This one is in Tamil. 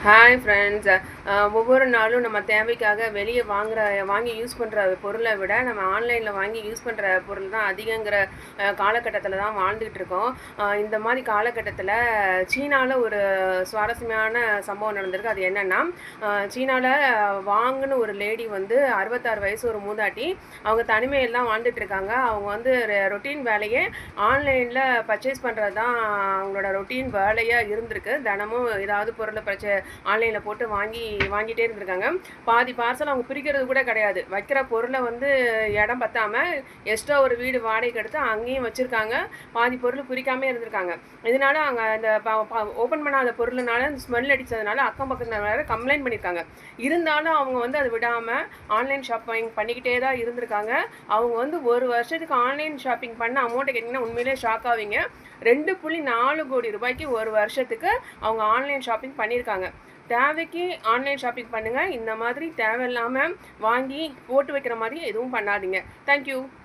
Hi friends. ஒவ்வொரு நாளும் நம்ம தேவைக்காக வெளியே வாங்கி யூஸ் பண்ணுற பொருளை விட நம்ம ஆன்லைனில் வாங்கி யூஸ் பண்ணுற பொருள் தான் அதிகங்கிற காலகட்டத்தில் தான் வாழ்ந்துக்கிட்டு இருக்கோம். இந்த மாதிரி காலகட்டத்தில் சீனாவில் ஒரு சுவாரஸ்யமான சம்பவம் நடந்திருக்கு. அது என்னென்னா, சீனாவில் வாங்கின ஒரு லேடி வந்து 66 வயசு ஒரு மூதாட்டி. அவங்க தனிமையில் தான் வாழ்ந்துட்டு இருக்காங்க. அவங்க வந்து ரொட்டீன் வேலையே ஆன்லைனில் பர்ச்சேஸ் பண்ணுறது தான் அவங்களோட ரொட்டீன் வேலையாக இருந்திருக்கு. தினமும் ஏதாவது பொருளை ஆன்லைனில் போட்டு வாங்கிட்டே இருந்திருக்காங்க. பாதி பார்சல் அவங்க பிரிக்கிறது கூட கிடையாது. வைக்கிற பொருளை வந்து இடம் பத்தாமல் எக்ஸ்ட்ரா ஒரு வீடு வாடகைக்கு எடுத்து அங்கேயும் வச்சுருக்காங்க. பாதி பொருள் பிரிக்காமே இருந்திருக்காங்க. இதனால அங்கே அந்த ஓப்பன் பண்ணாத பொருள்னால ஸ்மெல் அடித்ததுனால அக்கம் பக்கத்தில் வேறு கம்ப்ளைண்ட் பண்ணியிருக்காங்க. இருந்தாலும் அவங்க வந்து அதை விடாமல் ஆன்லைன் ஷாப்பிங் பண்ணிக்கிட்டே தான் இருந்திருக்காங்க. அவங்க வந்து ஒரு வருஷத்துக்கு ஆன்லைன் ஷாப்பிங் பண்ண அமௌண்ட்டை கேட்டிங்கன்னா உண்மையிலே ஷாக் ஆவீங்க. 2.4 கோடி ரூபாய்க்கு ஒரு வருஷத்துக்கு அவங்க ஆன்லைன் ஷாப்பிங் பண்ணியிருக்காங்க. தேவைக்கு ஆன்லைன் ஷாப்பிங் பண்ணுங்கள். இந்த மாதிரி தேவையில்லாமல் வாங்கி போட்டு வைக்கிற மாதிரி எதுவும் பண்ணாதீங்க. தேங்க்யூ.